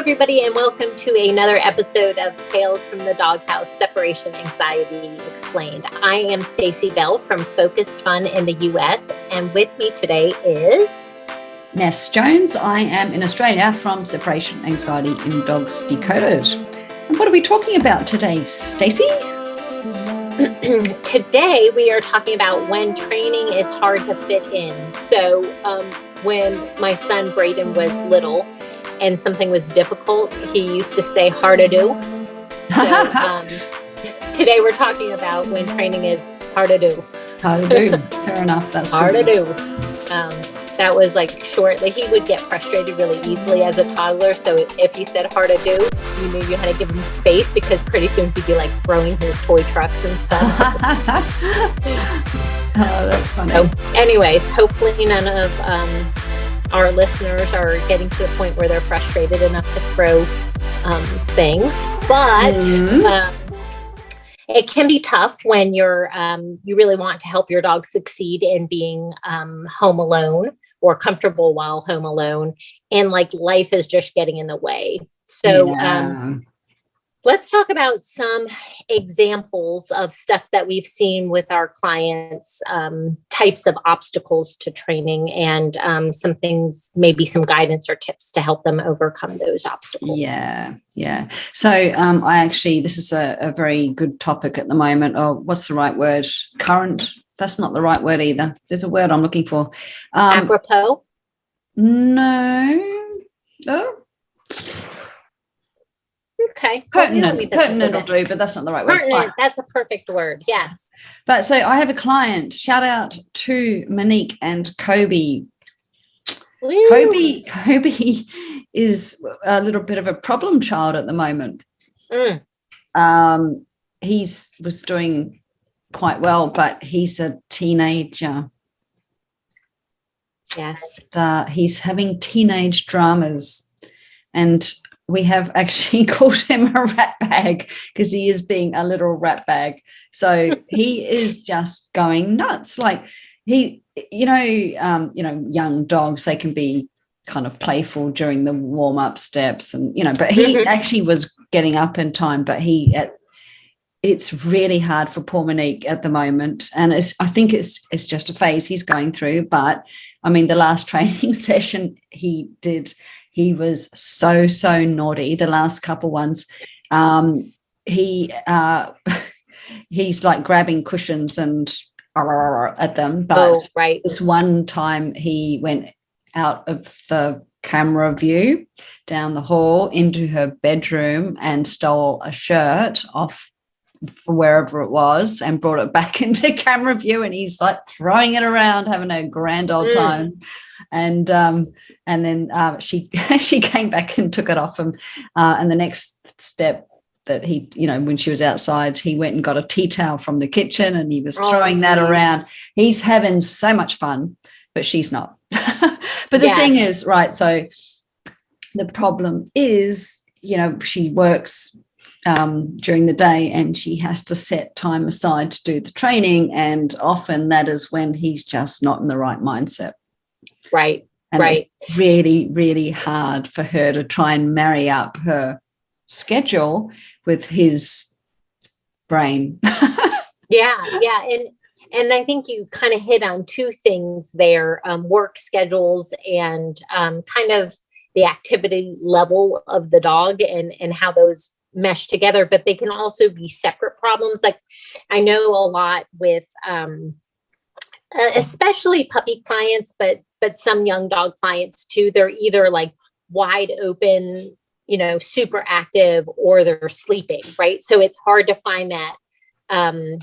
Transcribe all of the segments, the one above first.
everybody, and welcome to another episode of Tales from the Doghouse, Separation Anxiety Explained. I am Stacey Bell from Focused Fun in the US, and with me today is... Ness Jones. I am in Australia from Separation Anxiety in Dogs Decoded. And what are we talking about today, Stacey? Today we are talking about when training is hard to fit in. So when my son Brayden was little and something was difficult, he used to say hard to do. So today we're talking about when training is hard to do. Hard to do. Fair enough. That's hard to do. That was like short. Like he would get frustrated really easily as a toddler. So if he said hard to do, you knew you had to give him space because pretty soon he'd be like throwing his toy trucks and stuff. Oh, that's funny. So anyways, hopefully none of our listeners are getting to the point where they're frustrated enough to throw things. But it can be tough when you're you really want to help your dog succeed in being home alone or comfortable while home alone, and like life is just getting in the way. So let's talk about some examples of stuff that we've seen with our clients, types of obstacles to training, and some things, maybe some guidance or tips to help them overcome those obstacles. Yeah. So this is a very good topic at the moment. Oh, what's the right word? Current. That's not the right word either. There's a word I'm looking for. Apropos? No. Oh. Okay. Pertinent will do, but that's not the right word. Pertinent, that's a perfect word, yes. But so I have a client, shout out to Monique and Kobe. Woo. Kobe is a little bit of a problem child at the moment. He was doing quite well, but he's a teenager. Yes. He's having teenage dramas, and we have actually called him a rat bag because he is being a little rat bag. So he is just going nuts. Like young dogs, they can be kind of playful during the warm-up steps, and but he actually was getting up in time, but it's really hard for poor Monique at the moment, and I think it's just a phase he's going through. But I mean, the last training session he was so naughty. The last couple ones, he's like grabbing cushions and at them. But this one time he went out of the camera view down the hall into her bedroom and stole a shirt off from wherever it was and brought it back into camera view, and he's like throwing it around, having a grand old time. And then she came back and took it off him. And the next step that he, when she was outside, he went and got a tea towel from the kitchen and he was throwing that around. He's having so much fun, but she's not. But the thing is, right, so the problem is, she works during the day and she has to set time aside to do the training, and often that is when he's just not in the right mindset. Right. It's really, really hard for her to try and marry up her schedule with his brain. Yeah. And I think you kind of hit on two things there, work schedules and kind of the activity level of the dog and how those mesh together, but they can also be separate problems. Like I know a lot with especially puppy clients, but some young dog clients too, they're either like wide open, super active, or they're sleeping, right? So it's hard to find that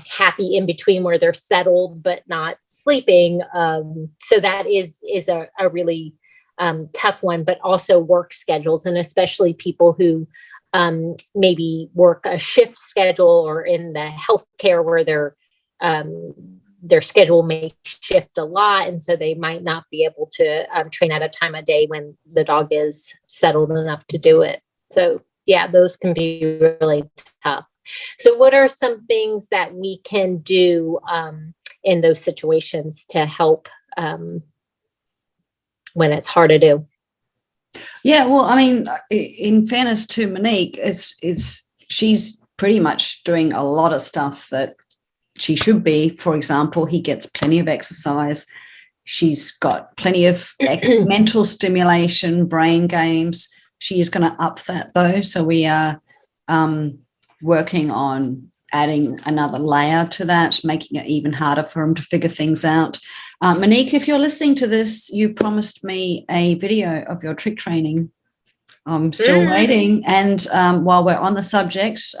happy in between where they're settled but not sleeping. So that is a really tough one, but also work schedules, and especially people who maybe work a shift schedule or in the healthcare where their schedule may shift a lot. And so they might not be able to train at a time of day when the dog is settled enough to do it. So yeah, those can be really tough. So what are some things that we can do in those situations to help when it's hard to do? Yeah, well, I mean, in fairness to Monique, she's pretty much doing a lot of stuff that she should be. For example, he gets plenty of exercise. She's got plenty of mental stimulation, brain games. She is going to up that, though. So we are working on adding another layer to that, making it even harder for him to figure things out. Monique, if you're listening to this, you promised me a video of your trick training. I'm still waiting. And while we're on the subject,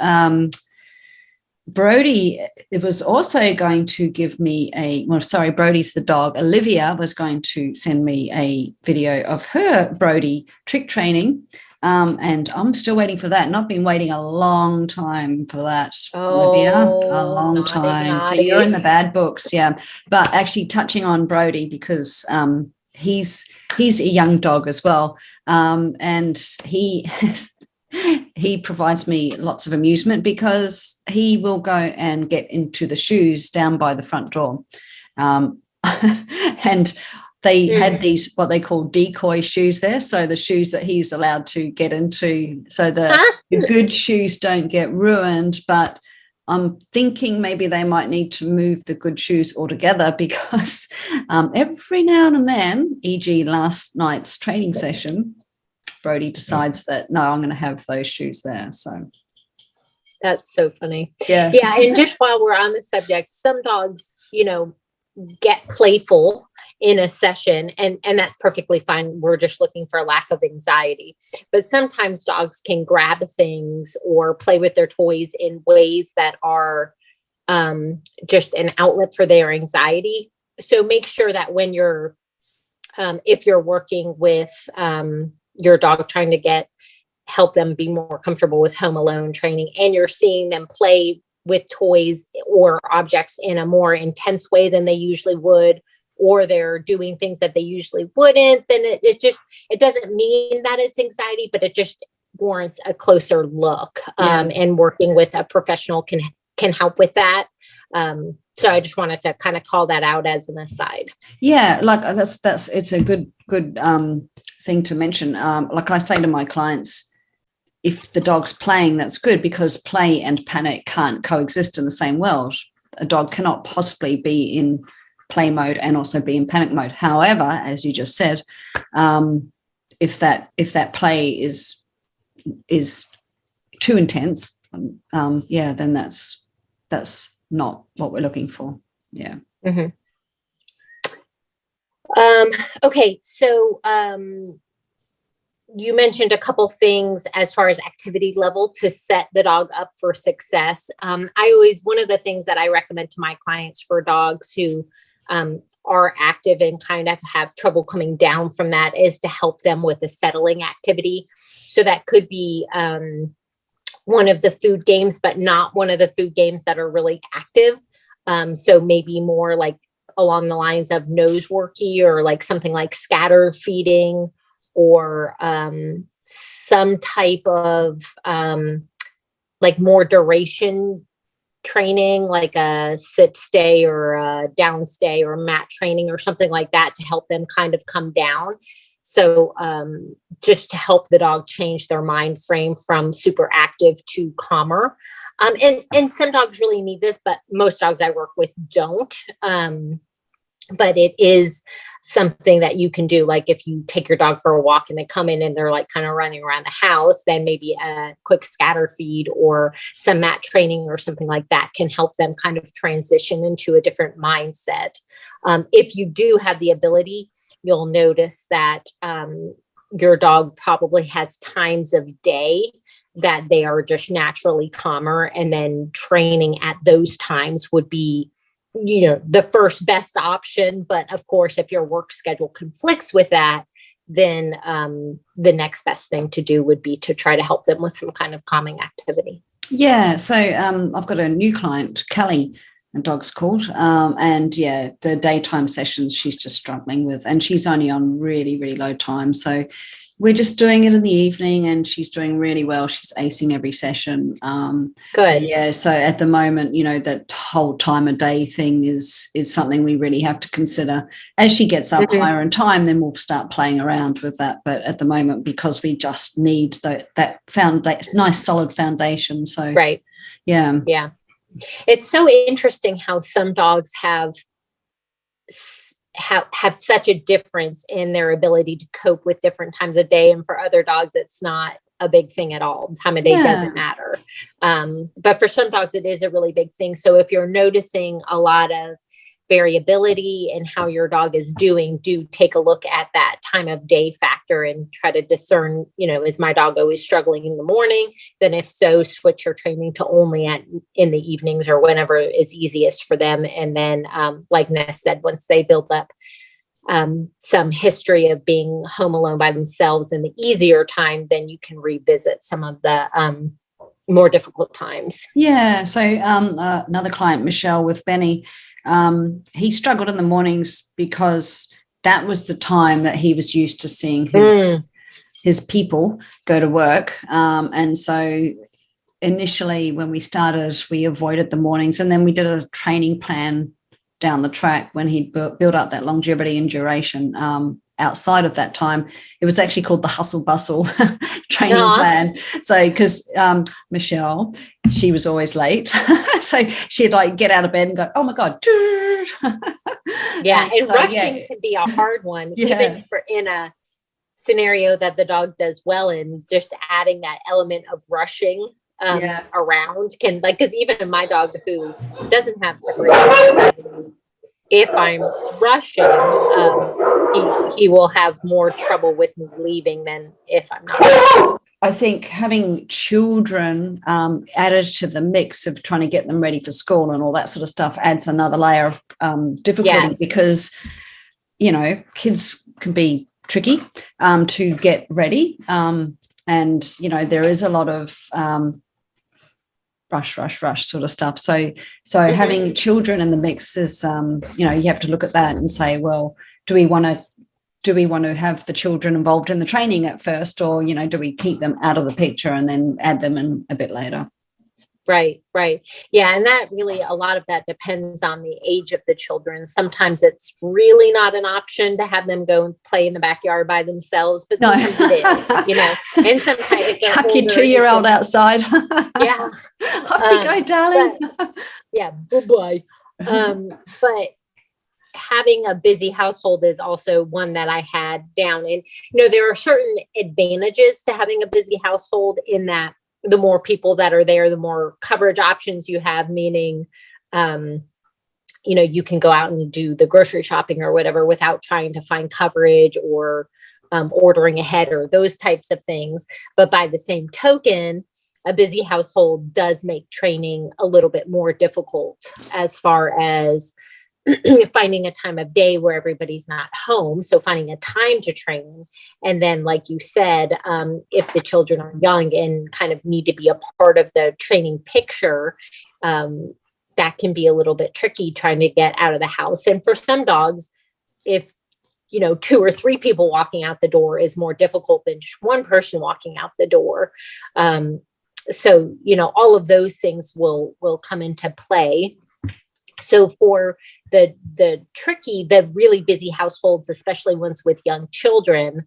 Brody was also going to give me Brody's the dog. Olivia was going to send me a video of her Brody trick training. And I'm still waiting for that. And I've been waiting a long time for that, Olivia. A long time. So you're in the bad books, yeah. But actually touching on Brody, because he's a young dog as well. And he provides me lots of amusement because he will go and get into the shoes down by the front door. And they had these, what they call decoy shoes there. So the shoes that he's allowed to get into, so the good shoes don't get ruined. But I'm thinking maybe they might need to move the good shoes altogether, because every now and then, e.g. last night's training session, Brody decides that, no, I'm going to have those shoes there. So that's so funny. Yeah. And just while we're on the subject, some dogs, get playful in a session, and that's perfectly fine. We're just looking for a lack of anxiety. But sometimes dogs can grab things or play with their toys in ways that are just an outlet for their anxiety. So make sure that when you're, if you're working with your dog, trying to help them be more comfortable with home alone training, and you're seeing them play with toys or objects in a more intense way than they usually would, or they're doing things that they usually wouldn't, then it doesn't mean that it's anxiety, but it just warrants a closer look. And working with a professional can help with that. So I just wanted to kind of call that out as an aside. Yeah, like it's a good thing to mention. Like I say to my clients, if the dog's playing, that's good, because play and panic can't coexist in the same world. A dog cannot possibly be in play mode and also be in panic mode. However, as you just said, if that play is too intense, then that's not what we're looking for. Yeah. Mm-hmm. Okay, so you mentioned a couple things as far as activity level to set the dog up for success. One of the things that I recommend to my clients for dogs who are active and kind of have trouble coming down from that is to help them with a settling activity. So that could be one of the food games, but not one of the food games that are really active. So maybe more like along the lines of nose worky, or like something like scatter feeding, or some type of like more duration training, like a sit stay or a down stay or mat training or something like that, to help them kind of come down. So just to help the dog change their mind frame from super active to calmer. And some dogs really need this, but most dogs I work with don't. But it is something that you can do. Like if you take your dog for a walk and they come in and they're like kind of running around the house, then maybe a quick scatter feed or some mat training or something like that can help them kind of transition into a different mindset. If you do have the ability, you'll notice that your dog probably has times of day that they are just naturally calmer, and then training at those times would be the first best option. But of course, if your work schedule conflicts with that, then the next best thing to do would be to try to help them with some kind of calming activity. Yeah. So I've got a new client, Kelly, the dog's called. And the daytime sessions she's just struggling with, and she's only on really, really low time. So we're just doing it in the evening, and she's doing really well. She's acing every session. Good. Yeah. So at the moment, that whole time of day thing is something we really have to consider. As she gets up higher in time, then we'll start playing around with that. But at the moment, because we just need that nice solid foundation. So right. Yeah. Yeah. It's so interesting how some dogs have such a difference in their ability to cope with different times of day. And for other dogs, it's not a big thing at all. Time of day doesn't matter. But for some dogs, it is a really big thing. So if you're noticing a lot of variability in how your dog is doing, do take a look at that time of day factor and try to discern, is my dog always struggling in the morning? Then if so, switch your training to only in the evenings or whenever is easiest for them. And then, like Ness said, once they build up some history of being home alone by themselves in the easier time, then you can revisit some of the more difficult times. Yeah. So another client, Michelle, with Benny, he struggled in the mornings because that was the time that he was used to seeing his people go to work. And so initially when we started, we avoided the mornings, and then we did a training plan down the track when he built up that longevity and duration. Outside of that time, it was actually called the hustle bustle training plan. So because Michelle, she was always late, so she'd get out of bed and go, oh my god. And so, rushing can be a hard one. Even for in a scenario that the dog does well in, just adding that element of rushing around can, because even my dog, who doesn't have the great, if I'm rushing, he will have more trouble with me leaving than if I'm not. I think having children added to the mix of trying to get them ready for school and all that sort of stuff adds another layer of difficulty, because, kids can be tricky to get ready. And, there is a lot of rush sort of stuff. So having children in the mix is, you have to look at that and say, well, do we want to have the children involved in the training at first, or, do we keep them out of the picture and then add them in a bit later? Right. Yeah. And that really, a lot of that depends on the age of the children. Sometimes it's really not an option to have them go and play in the backyard by themselves, but sometimes it is, and sometimes chuck your 2-year-old outside. Yeah. Off you go, darling. Bye-bye. But having a busy household is also one that I had down. And, there are certain advantages to having a busy household in that the more people that are there, the more coverage options you have, meaning, you can go out and do the grocery shopping or whatever without trying to find coverage or ordering ahead or those types of things. But by the same token, a busy household does make training a little bit more difficult as far as finding a time of day where everybody's not home. So finding a time to train. And then, like you said, if the children are young and kind of need to be a part of the training picture, that can be a little bit tricky trying to get out of the house. And for some dogs, if 2 or 3 people walking out the door is more difficult than just one person walking out the door. So, all of those things will come into play. So for the really busy households, especially ones with young children,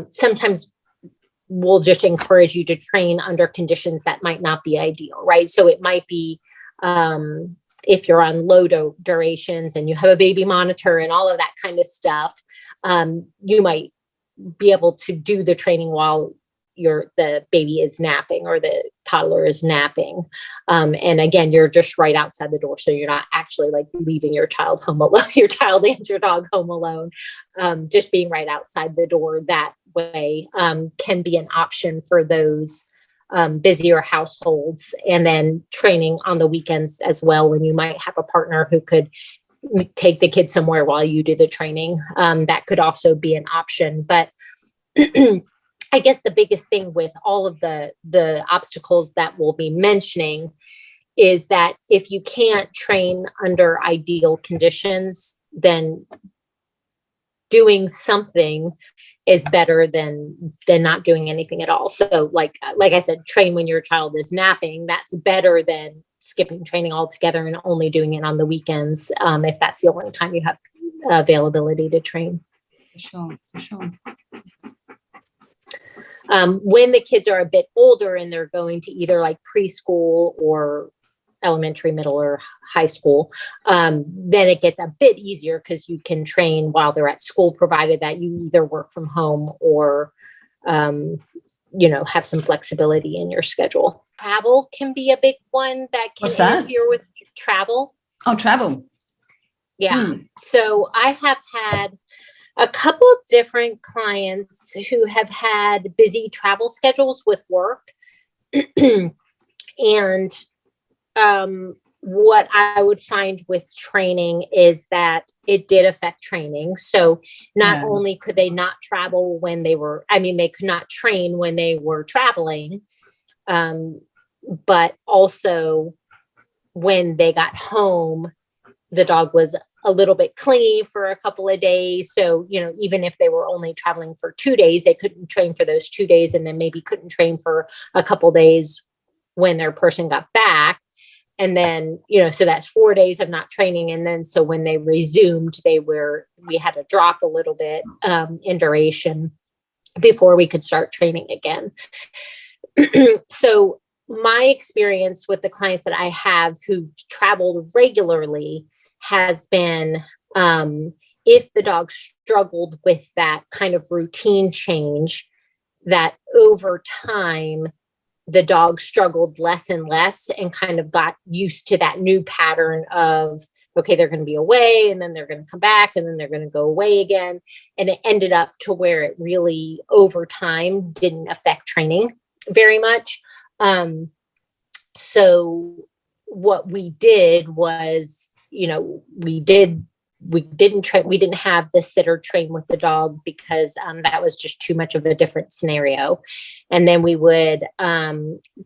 sometimes we'll just encourage you to train under conditions that might not be ideal, right? So it might be if you're on low durations and you have a baby monitor and all of that kind of stuff, you might be able to do the training while the baby is napping or the toddler is napping. And again, you're just right outside the door. So you're not actually leaving your child home alone, your child and your dog home alone. Just being right outside the door that way can be an option for those busier households. And then training on the weekends as well, when you might have a partner who could take the kids somewhere while you do the training. That could also be an option. But I guess the biggest thing with all of the obstacles that we'll be mentioning is that if you can't train under ideal conditions, then doing something is better than not doing anything at all. So like I said, train when your child is napping. That's better than skipping training altogether and only doing it on the weekends, if that's the only time you have availability to train. For sure. When the kids are a bit older and they're going to either like preschool or elementary, middle, or high school, then it gets a bit easier because you can train while they're at school, provided that you either work from home or, have some flexibility in your schedule. Travel can be a big one that can interfere with travel. Oh, travel. Yeah. So I have had a couple of different clients who have had busy travel schedules with work. And what I would find with training is that it did affect training. So not only could they not travel when they could not train when they were traveling, but also when they got home, the dog was a little bit clingy for a couple of days. So, even if they were only traveling for 2 days, they couldn't train for those 2 days, and then maybe couldn't train for a couple of days when their person got back. And then, so that's 4 days of not training. And then, so when they resumed, we had to drop a little bit in duration before we could start training again. So my experience with the clients that I have who've traveled regularly has been, if the dog struggled with that kind of routine change, that over time, the dog struggled less and less and kind of got used to that new pattern of, okay, they're going to be away and then they're going to come back and then they're going to go away again. And it ended up to where it really over time didn't affect training very much. So what we did was, we didn't have the sitter train with the dog because that was just too much of a different scenario. And then we would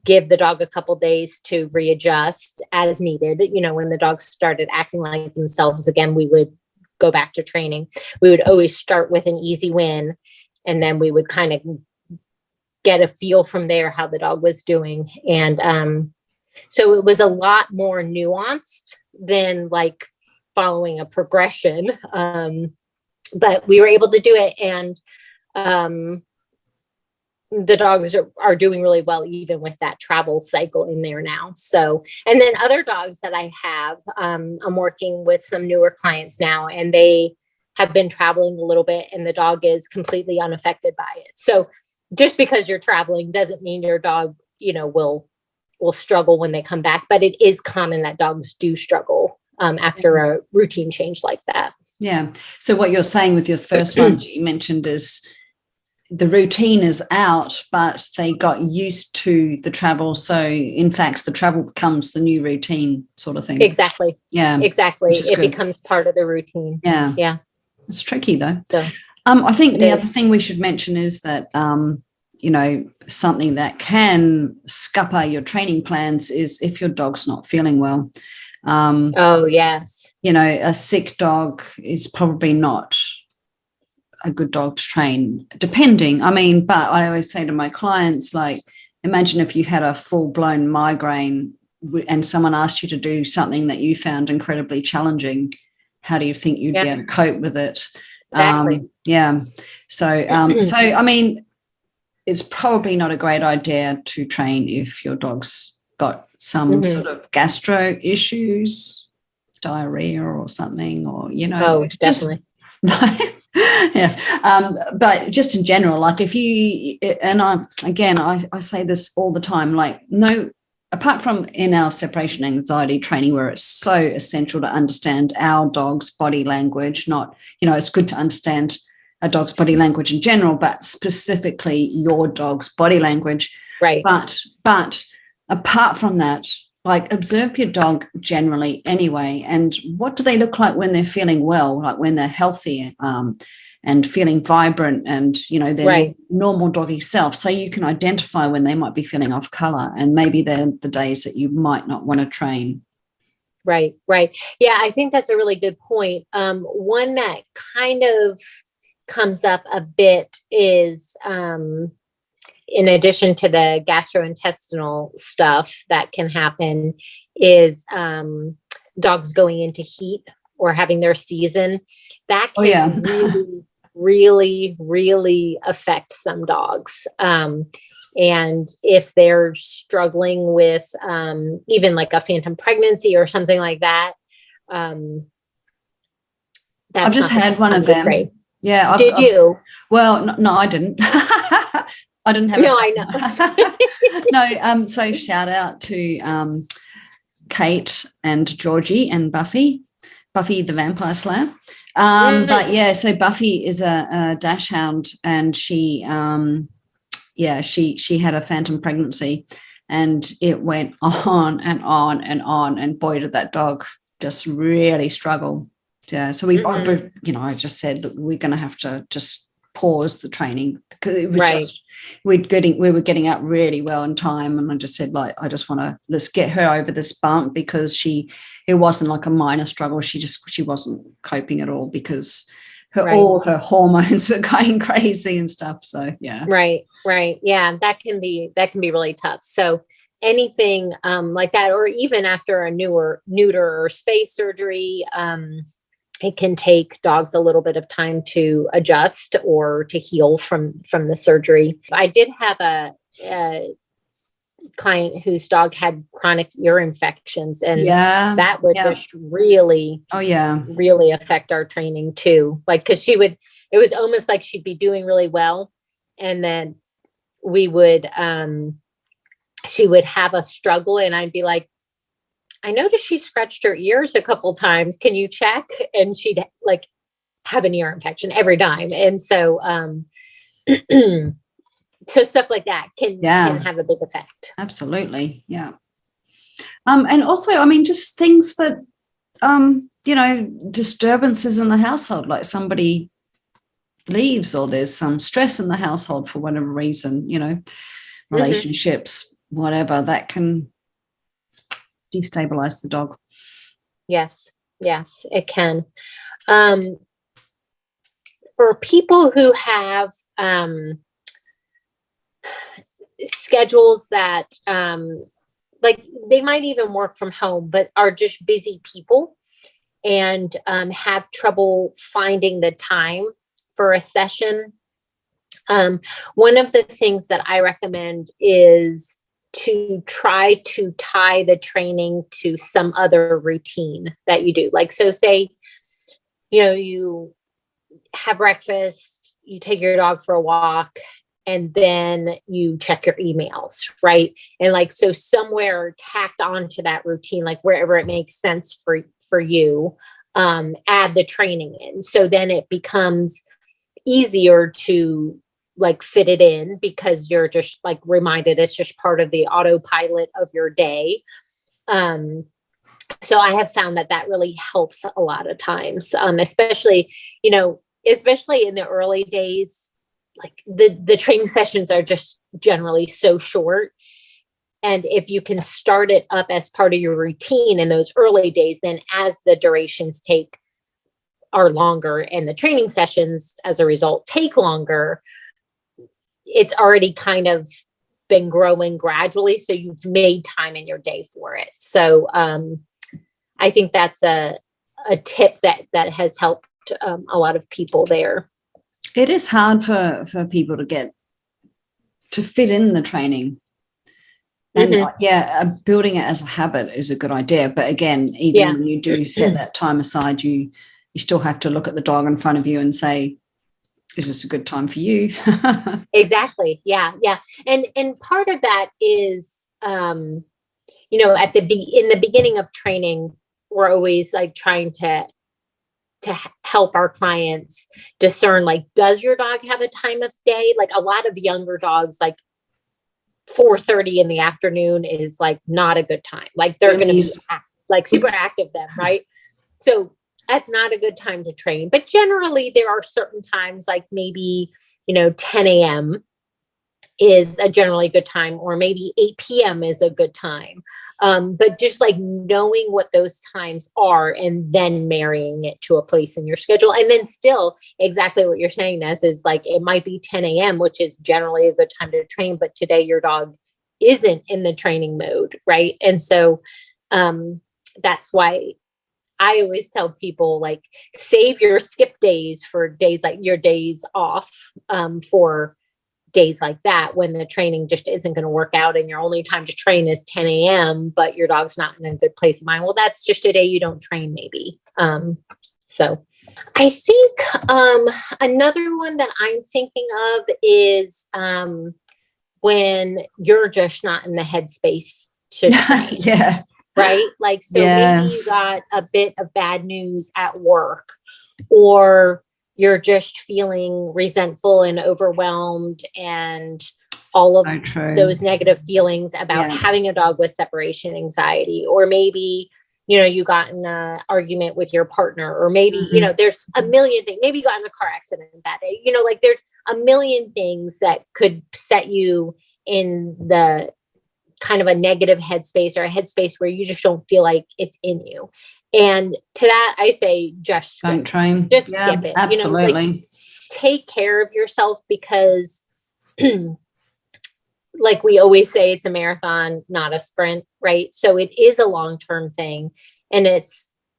give the dog a couple days to readjust as needed. When the dogs started acting like themselves again, we would go back to training. We would always start with an easy win, and then we would kind of get a feel from there how the dog was doing. And so it was a lot more nuanced than like following a progression. But we were able to do it. And the dogs are doing really well, even with that travel cycle in there now. So, and then other dogs that I have, I'm working with some newer clients now, and they have been traveling a little bit and the dog is completely unaffected by it. So just because you're traveling doesn't mean your dog, will struggle when they come back, but it is common that dogs do struggle after a routine change like that. Yeah. So what you're saying with your first one you mentioned is the routine is out, but they got used to the travel. So in fact, the travel becomes the new routine sort of thing. Exactly. Yeah. Exactly. It becomes part of the routine. Yeah. Yeah. It's tricky though. So, I think the other thing we should mention is that, something that can scupper your training plans is if your dog's not feeling well. Oh, yes. A sick dog is probably not a good dog to train, depending. But I always say to my clients, like, imagine if you had a full-blown migraine and someone asked you to do something that you found incredibly challenging. How do you think you'd be able to cope with it? Exactly. So, it's probably not a great idea to train if your dog's got some sort of gastro issues, diarrhea or something, or, definitely. But just in general, like if you, and I say this all the time, like apart from in our separation anxiety training, where it's so essential to understand our dog's body language, not, it's good to understand a dog's body language in general, but specifically your dog's body language. Right. But apart from that, like observe your dog generally anyway. And what do they look like when they're feeling well, like when they're healthy and feeling vibrant and, their normal doggy self. So you can identify when they might be feeling off color, and maybe they're the days that you might not want to train. Right. Yeah, I think that's a really good point. One that kind of comes up a bit is, in addition to the gastrointestinal stuff that can happen, is dogs going into heat or having their season. That can really, really affect some dogs. And if they're struggling with even like a phantom pregnancy or something like that, I've just had one of them. Great. Yeah. Did you? Well, no, I didn't. I didn't have. No, I know. No. So shout out to Kate and Georgie and Buffy the Vampire Slayer. But yeah, so Buffy is a dachshund, and she had a phantom pregnancy, and it went on and on and on, and boy, did that dog just really struggle. Yeah, so we, I just said, look, we're going to have to just pause the training because it was we were getting out really well in time, and I just said, like, I just want to, let's get her over this bump, because it wasn't like a minor struggle. She wasn't coping at all, because all her hormones were going crazy and stuff. So yeah. Right. Yeah, that can be really tough. So anything like that, or even after a neuter or spay surgery, it can take dogs a little bit of time to adjust or to heal from the surgery. I did have a client whose dog had chronic ear infections, and that would just really, really affect our training too. Like, because it was almost like she'd be doing really well, and then she would have a struggle, and I'd be like, I noticed she scratched her ears a couple times. Can you check? And she'd like have an ear infection every time. And so, so stuff like that can have a big effect. Absolutely. Yeah. And also, I mean, just things that, disturbances in the household, like somebody leaves or there's some stress in the household for whatever reason, relationships, whatever, that can destabilize the dog. Yes, it can. For people who have schedules that like they might even work from home, but are just busy people and have trouble finding the time for a session, one of the things that I recommend is to try to tie the training to some other routine that you do. Like, so say, you have breakfast, you take your dog for a walk, and then you check your emails, right? And like, so somewhere tacked onto that routine, like wherever it makes sense for you, add the training in. So then it becomes easier to like fit it in, because you're just like reminded it's just part of the autopilot of your day. So I have found that really helps a lot of times, especially in the early days. Like the training sessions are just generally so short. And if you can start it up as part of your routine in those early days, then as the durations are longer and the training sessions as a result take longer, it's already kind of been growing gradually. So you've made time in your day for it. So I think that's a tip that has helped a lot of people there. It is hard for people to fit in the training. And building it as a habit is a good idea. But again, even when you do set that time aside, you still have to look at the dog in front of you and say, is this a good time for you? Exactly. Yeah. And part of that is, in the beginning of training, we're always like trying to help our clients discern, like, does your dog have a time of day? Like a lot of younger dogs, like 4:30 in the afternoon is like not a good time. Like they're going to be like super active then, right? So that's not a good time to train. But generally there are certain times, like maybe, 10 a.m. is a generally good time, or maybe 8 p.m. is a good time. But just like knowing what those times are and then marrying it to a place in your schedule. And then still exactly what you're saying, Ness, is like, it might be 10 a.m., which is generally a good time to train, but today your dog isn't in the training mode. Right. And so that's why I always tell people, like, save your skip days for days, like your days off, for days like that, when the training just isn't going to work out and your only time to train is 10 a.m., but your dog's not in a good place of mind. Well, that's just a day you don't train, maybe. So I think another one that I'm thinking of is when you're just not in the headspace to train. Yeah. Right? Like, so maybe you got a bit of bad news at work, or you're just feeling resentful and overwhelmed and all of those negative feelings about having a dog with separation anxiety. Or maybe, you got in an argument with your partner, or maybe, there's a million things. Maybe you got in a car accident that day, like there's a million things that could set you in the kind of a negative headspace, or a headspace where you just don't feel like it's in you. And to that, I say, just don't train. Just skip it. Absolutely. Like, take care of yourself, because like we always say, it's a marathon, not a sprint, right? So it is a long-term thing. And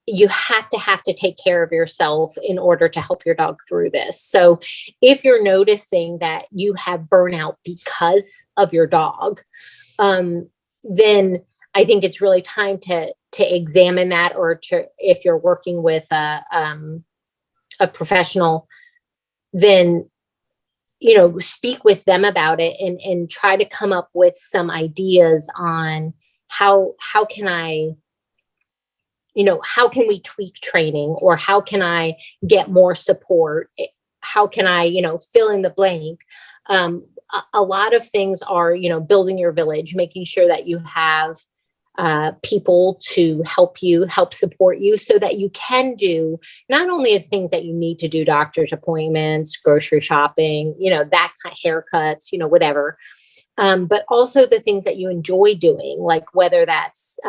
you have to take care of yourself in order to help your dog through this. So if you're noticing that you have burnout because of your dog, then I think it's really time to examine that, or if you're working with a professional, then, speak with them about it and try to come up with some ideas on how can I, how can we tweak training, or how can I get more support? How can I, fill in the blank? A lot of things are, building your village, making sure that you have people to help support you, so that you can do not only the things that you need to do, doctor's appointments, grocery shopping, that kind of haircuts, whatever, but also the things that you enjoy doing, like whether that's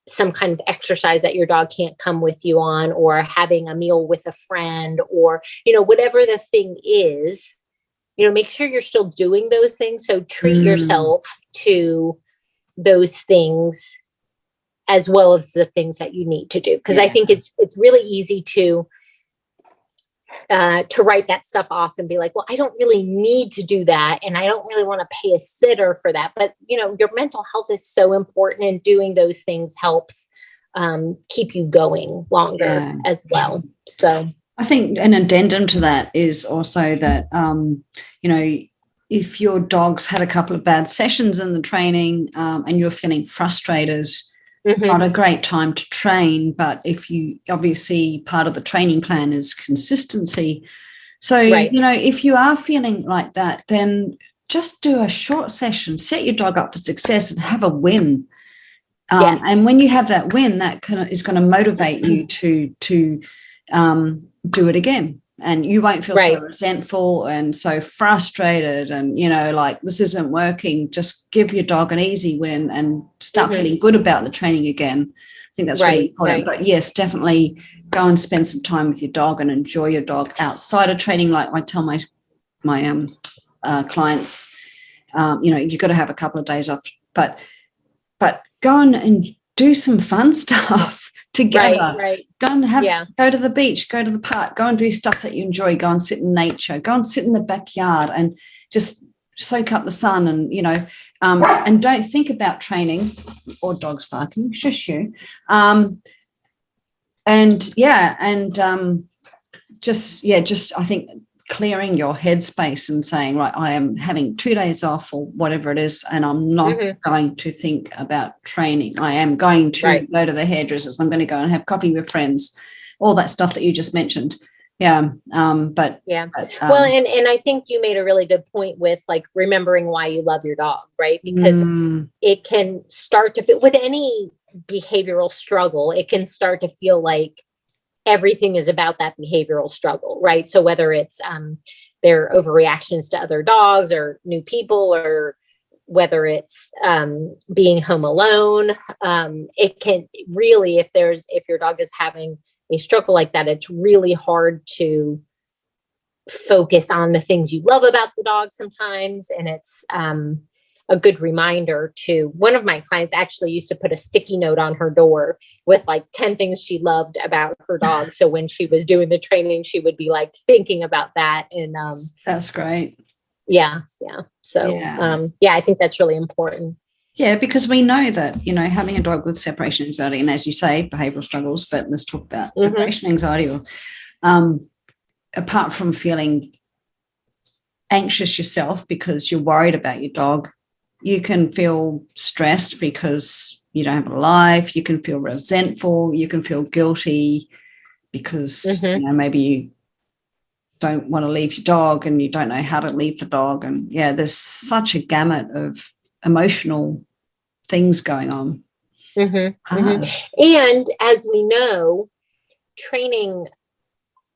some kind of exercise that your dog can't come with you on, or having a meal with a friend, or, whatever the thing is. Make sure you're still doing those things. So treat yourself to those things as well as the things that you need to do. Because I think it's really easy to write that stuff off and be like, well, I don't really need to do that, and I don't really want to pay a sitter for that. But, your mental health is so important, and doing those things helps keep you going longer as well. So I think an addendum to that is also that, if your dog's had a couple of bad sessions in the training and you're feeling frustrated, not a great time to train. But if you obviously, part of the training plan is consistency. So, if you are feeling like that, then just do a short session, set your dog up for success, and have a win. And when you have that win, that is going to motivate you to do it again, and you won't feel so resentful and so frustrated and like this isn't working. Just give your dog an easy win and start feeling good about the training again. I think that's really important. But yes, definitely go and spend some time with your dog and enjoy your dog outside of training. Like I tell my clients, you've got to have a couple of days off, but go and do some fun stuff together. Go and go to the beach, go to the park, go and do stuff that you enjoy, go and sit in nature, go and sit in the backyard and just soak up the sun, and and don't think about training or dogs barking, shush you. Just I think clearing your headspace and saying, right, I am having 2 days off or whatever it is, and I'm not going to think about training. I am going to go to the hairdressers. I'm going to go and have coffee with friends, all that stuff that you just mentioned. Well, and I think you made a really good point with like remembering why you love your dog, right? Because it can start to feel, with any behavioral struggle, it can start to feel like everything is about that behavioral struggle, right? So whether it's their overreactions to other dogs or new people, or whether it's being home alone, it can really, if your dog is having a struggle like that, it's really hard to focus on the things you love about the dog sometimes. And it's a good reminder to, one of my clients actually used to put a sticky note on her door with like 10 things she loved about her dog. So when she was doing the training, she would be like thinking about that. And that's great. Yeah. So I think that's really important. Yeah, because we know that, you know, having a dog with separation anxiety, and as you say, behavioral struggles, but let's talk about separation anxiety, or apart from feeling anxious yourself because you're worried about your dog, you can feel stressed because you don't have a life. You can feel resentful. You can feel guilty because you know, maybe you don't want to leave your dog and you don't know how to leave the dog. And there's such a gamut of emotional things going on. And as we know, training,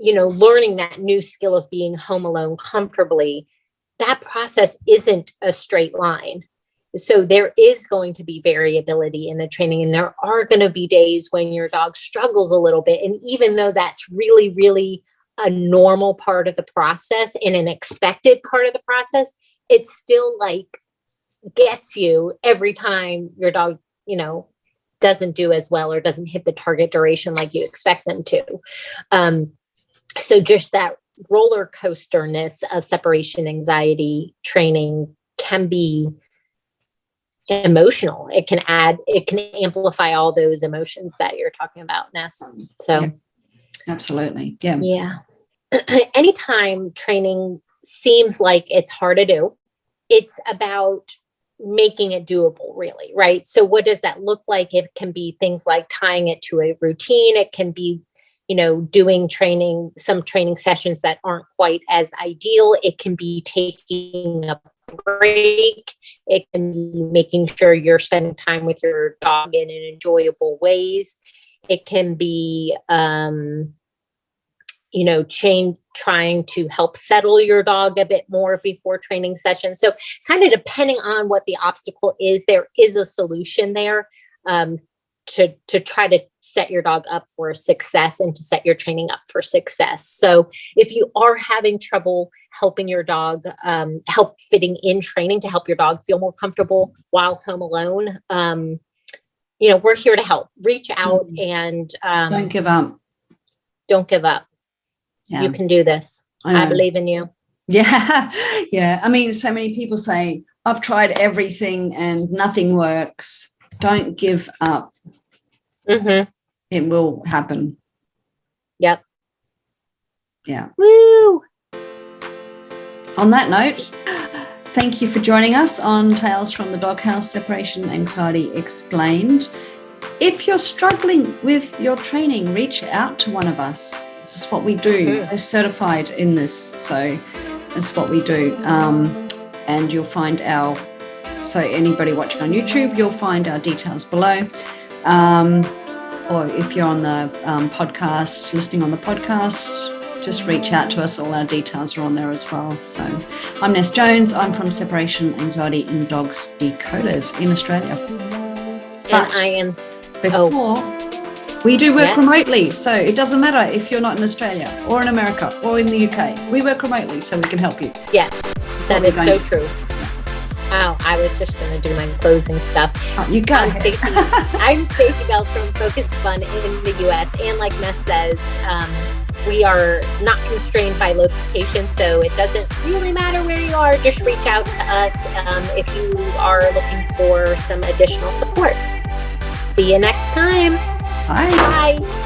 you know, learning that new skill of being home alone comfortably, that process isn't a straight line. So there is going to be variability in the training, and there are going to be days when your dog struggles a little bit. And even though that's really, really a normal part of the process and an expected part of the process, it still like gets you every time your dog, you know, doesn't do as well or doesn't hit the target duration like you expect them to. So just that roller coasterness of separation anxiety training can be emotional. It can amplify all those emotions that you're talking about, Ness. So absolutely. Anytime training seems like it's hard to do, it's about making it doable, really, right? So what does that look like? It can be things like tying it to a routine. It can be, you know, doing some training sessions that aren't quite as ideal. It can be taking a break. It can be making sure you're spending time with your dog in enjoyable ways. It can be, you know, trying to help settle your dog a bit more before training sessions. So kind of depending on what the obstacle is, there is a solution there to try to set your dog up for success and to set your training up for success. So if you are having trouble helping your dog, help fitting in training to help your dog feel more comfortable while home alone, you know, we're here to help. Reach out and don't give up. Don't give up. Yeah. You can do this. I believe in you. Yeah. I mean, so many people say, I've tried everything and nothing works. Don't give up. It will happen. Yep. Yeah. Woo! On that note, thank you for joining us on Tales from the Doghouse, Separation Anxiety Explained. If you're struggling with your training, reach out to one of us. This is what we do. We're certified in this, so that's what we do. And you'll find so anybody watching on YouTube, you'll find our details below. Or if you're on the podcast, listening on the podcast, just reach out to us. All our details are on there as well. So I'm Ness Jones. I'm from Separation Anxiety in Dogs Decoded in Australia. And I am... we do work remotely, so it doesn't matter if you're not in Australia or in America or in the UK. We work remotely, so we can help you. Yes, that is so true. Oh, I was just going to do my closing stuff. Oh, you go. I'm Stacey Bell from Focused Fun in the US, and like Ness says, we are not constrained by location, so it doesn't really matter where you are. Just reach out to us if you are looking for some additional support. See you next time. Bye. Bye.